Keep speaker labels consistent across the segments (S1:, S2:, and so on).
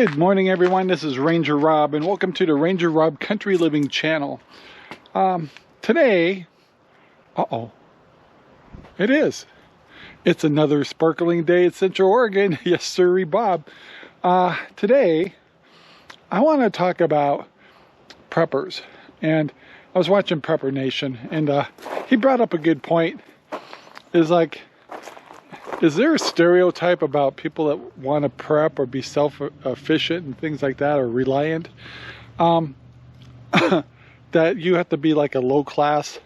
S1: Good morning, everyone. This is Ranger Rob, and welcome to the Ranger Rob Country Living channel. Today, it's another sparkling day in Central Oregon. Yes, sirree, Bob. Today, I want to talk about preppers, and I was watching Prepper Nation, and he brought up a good point. Is there a stereotype about people that want to prep or be self-efficient and things like that, or reliant? That you have to be like a low class,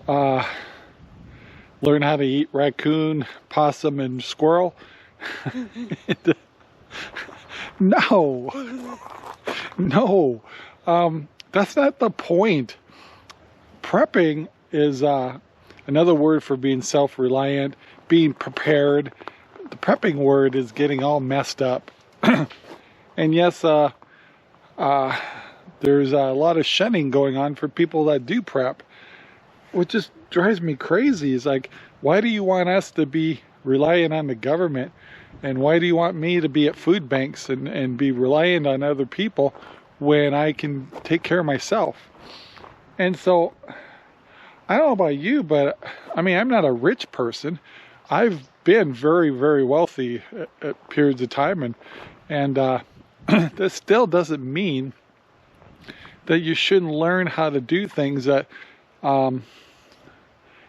S1: learn how to eat raccoon, possum, and squirrel? No, that's not the point. Prepping is another word for being self-reliant, being prepared. The prepping word is getting all messed up. And yes, there's a lot of shunning going on for people that do prep, which just drives me crazy. It's like, why do you want us to be reliant on the government? And why do you want me to be at food banks and be reliant on other people when I can take care of myself? And so, I don't know about you, but I mean, I'm not a rich person. I've been very, very wealthy at periods of time, and that still doesn't mean that you shouldn't learn how to do things that, the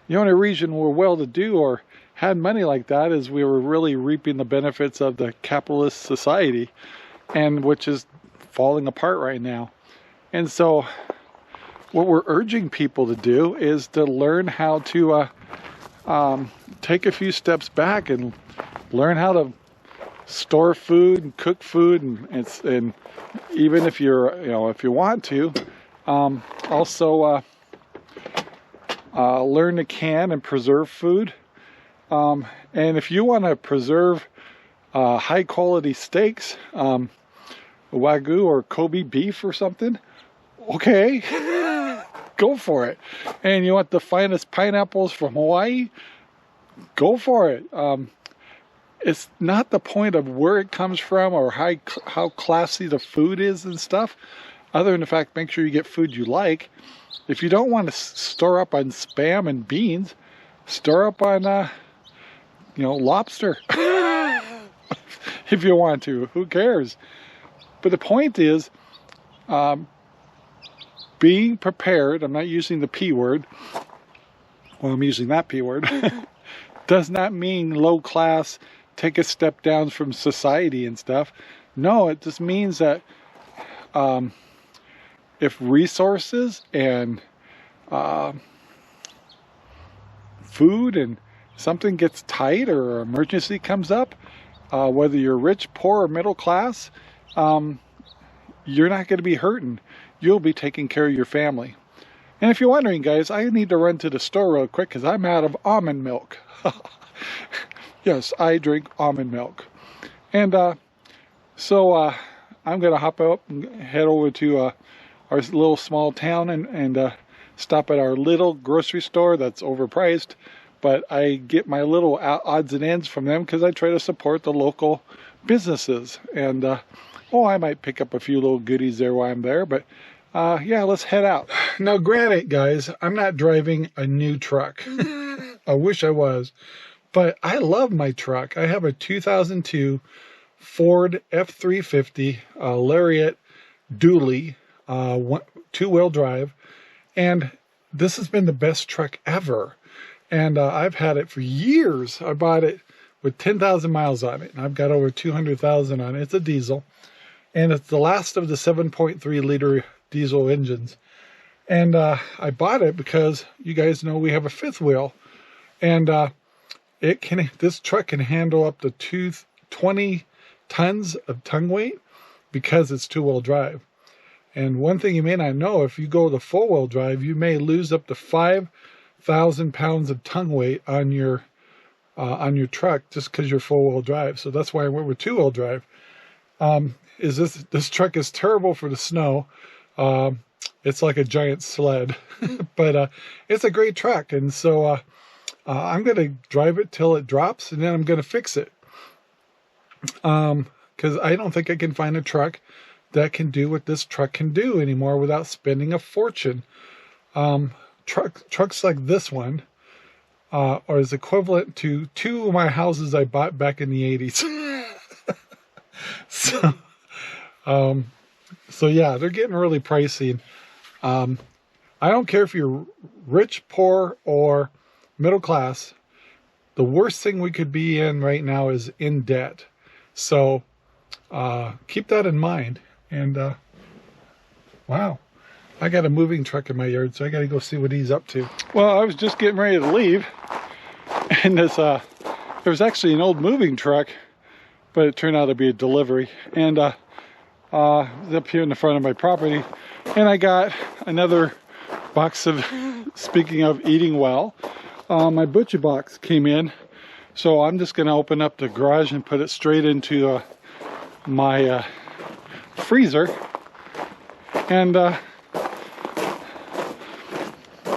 S1: only reason we're well-to-do or had money like that is we were really reaping the benefits of the capitalist society, and which is falling apart right now. And so what we're urging people to do is to learn how to take a few steps back and learn how to store food and cook food, and even if you're, if you want to, also learn to can and preserve food. And if you want to preserve high quality steaks, Wagyu or Kobe beef or something, okay. Go for it. And you want the finest pineapples from Hawaii? Go for it. It's not the point of where it comes from or how classy the food is and stuff, other than the fact, make sure you get food you like. If you don't want to store up on Spam and beans, store up on lobster. If you want to, who cares? But the point is, being prepared, I'm not using the P word, well, I'm using that P word, does not mean low class, take a step down from society and stuff. No, it just means that if resources and food and something gets tight or an emergency comes up, whether you're rich, poor, or middle class, you're not going to be hurting. You'll be taking care of your family. And if you're wondering, guys, I need to run to the store real quick because I'm out of almond milk. Yes, I drink almond milk. And so I'm going to hop up and head over to our little small town and stop at our little grocery store that's overpriced. But I get my little odds and ends from them because I try to support the local businesses. And I might pick up a few little goodies there while I'm there, but yeah, let's head out. Now, granted, guys, I'm not driving a new truck. I wish I was, but I love my truck. I have a 2002 Ford F350 Lariat dually, two-wheel drive, and this has been the best truck ever. And I've had it for years. I bought it with 10,000 miles on it, and I've got over 200,000 on it. It's a diesel. And it's the last of the 7.3 liter diesel engines. And I bought it because you guys know we have a fifth wheel. And this truck can handle up to 20 tons of tongue weight because it's two-wheel drive. And one thing you may not know, if you go the four-wheel drive, you may lose up to 5,000 pounds of tongue weight on your truck just because you're four-wheel drive. So that's why I went with two-wheel drive. This truck is terrible for the snow. It's like a giant sled, but it's a great truck. And so I'm going to drive it till it drops, and then I'm going to fix it. because I don't think I can find a truck that can do what this truck can do anymore without spending a fortune. Trucks like this one are is equivalent to 2 of my houses I bought back in the 80s. So yeah, they're getting really pricey. I don't care if you're rich, poor, or middle class. The worst thing we could be in right now is in debt. So keep that in mind. And wow, I got a moving truck in my yard, so I got to go see what he's up to. Well, I was just getting ready to leave, and there was actually an old moving truck, but it turned out to be a delivery. And it was up here in the front of my property, and I got another box of, speaking of eating well, my butcher box came in, so I'm just going to open up the garage and put it straight into my freezer. And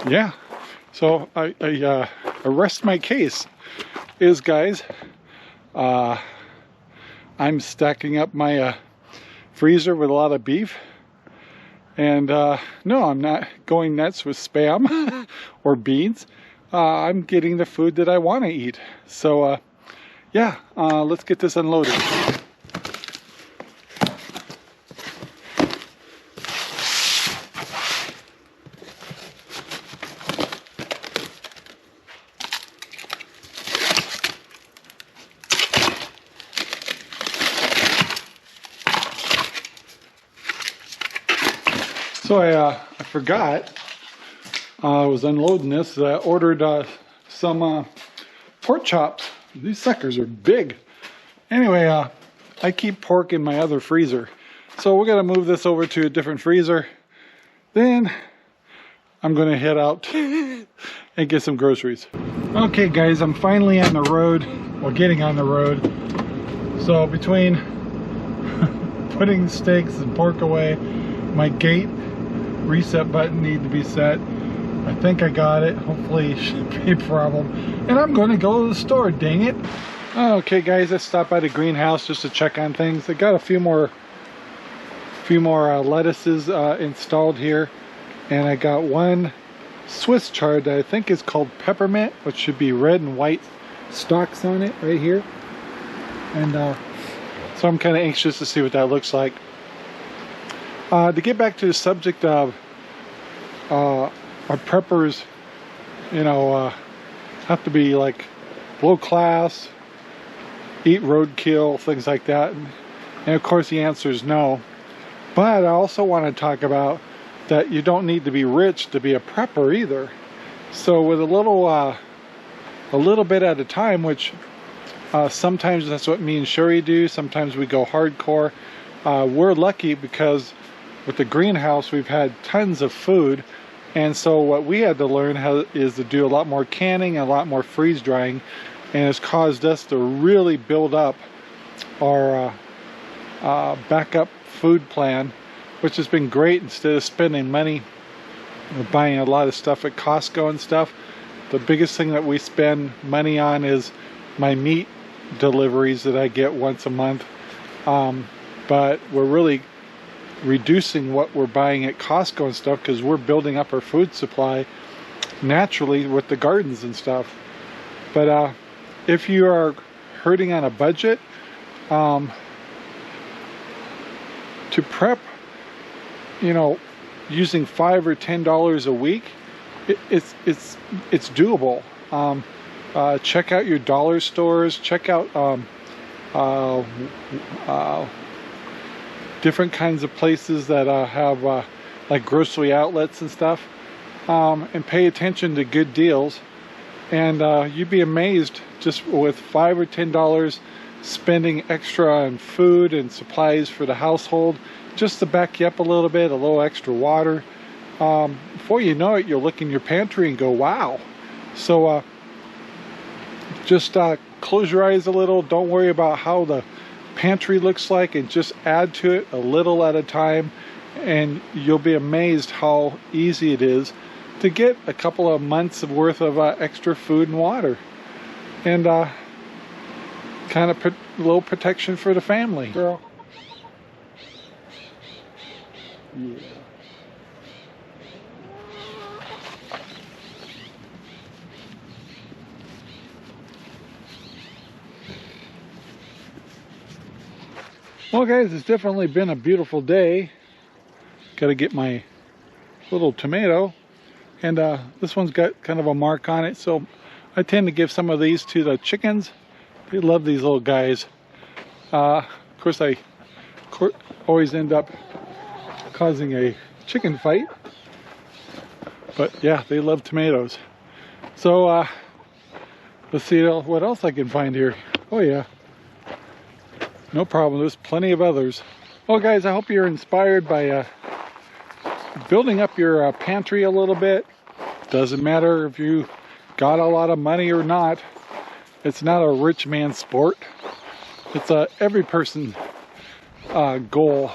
S1: yeah, so I rest my case is, guys, I'm stacking up my freezer with a lot of beef. And no, I'm not going nuts with Spam or beans. I'm getting the food that I want to eat. So yeah, let's get this unloaded. So I forgot, I was unloading this, I ordered some pork chops. These suckers are big. Anyway, I keep pork in my other freezer. So we're going to move this over to a different freezer. Then I'm going to head out and get some groceries. Okay guys, I'm finally on the road, or getting on the road. So between putting steaks and pork away, my gate reset button need to be set. I think I got it. Hopefully it shouldn't be a problem. And I'm going to go to the store, dang it. Okay guys, I stopped by the greenhouse just to check on things. I got a few more lettuces installed here, and I got one Swiss chard that I think is called peppermint, which should be red and white stalks on it right here. And so I'm kind of anxious to see what that looks like. To get back to the subject of our preppers, you know, have to be like low class, eat roadkill, things like that. And of course the answer is no. But I also want to talk about that you don't need to be rich to be a prepper either. So with a little bit at a time, which sometimes that's what me and Sherry do. Sometimes we go hardcore. We're lucky because with the greenhouse we've had tons of food, and so what we had to learn is to do a lot more canning and a lot more freeze drying, and it's caused us to really build up our backup food plan, which has been great. Instead of spending money buying a lot of stuff at Costco and stuff, the biggest thing that we spend money on is my meat deliveries that I get once a month. But we're really reducing what we're buying at Costco and stuff because we're building up our food supply naturally with the gardens and stuff. But if you are hurting on a budget, to prep, you know, using $5 or $10 a week, it's doable. Check out your dollar stores. Check out different kinds of places that have like grocery outlets and stuff, and pay attention to good deals, and you'd be amazed just with $5 or $10 spending extra on food and supplies for the household, just to back you up a little extra water. Before you know it, you'll look in your pantry and go, wow. So just close your eyes a little. Don't worry about how the pantry looks like, and just add to it a little at a time, and you'll be amazed how easy it is to get a couple of months worth of extra food and water. And kind of little protection for the family. Girl. Yeah. Well guys, it's definitely been a beautiful day. Got to get my little tomato, and this one's got kind of a mark on it, so I tend to give some of these to the chickens. They love these little guys. Of course I always end up causing a chicken fight, but yeah, they love tomatoes. So let's see what else I can find here. Oh yeah, no problem, there's plenty of others. Well guys, I hope you're inspired by building up your pantry a little bit. Doesn't matter if you got a lot of money or not. It's not a rich man's sport. It's every person's goal,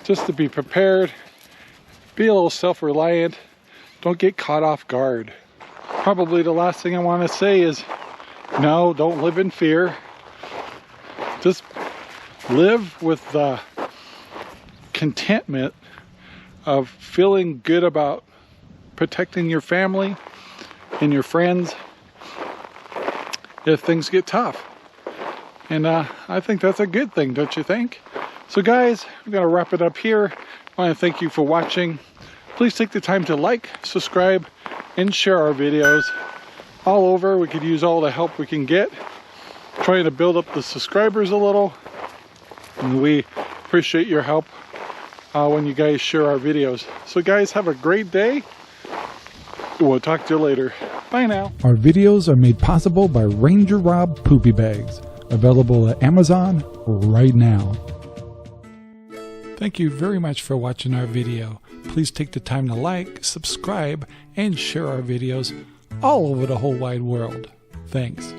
S1: just to be prepared, be a little self-reliant, don't get caught off guard. Probably the last thing I want to say is, no, don't live in fear. Just live with the contentment of feeling good about protecting your family and your friends if things get tough. And I think that's a good thing, don't you think? So guys, I'm going to wrap it up here. I want to thank you for watching. Please take the time to like, subscribe, and share our videos all over. We could use all the help we can get. Trying to build up the subscribers a little. And we appreciate your help when you guys share our videos. So guys, have a great day. We'll talk to you later. Bye now.
S2: Our videos are made possible by Ranger Rob Poopy Bags, available at Amazon right now. Thank you very much for watching our video. Please take the time to like, subscribe, and share our videos all over the whole wide world. Thanks.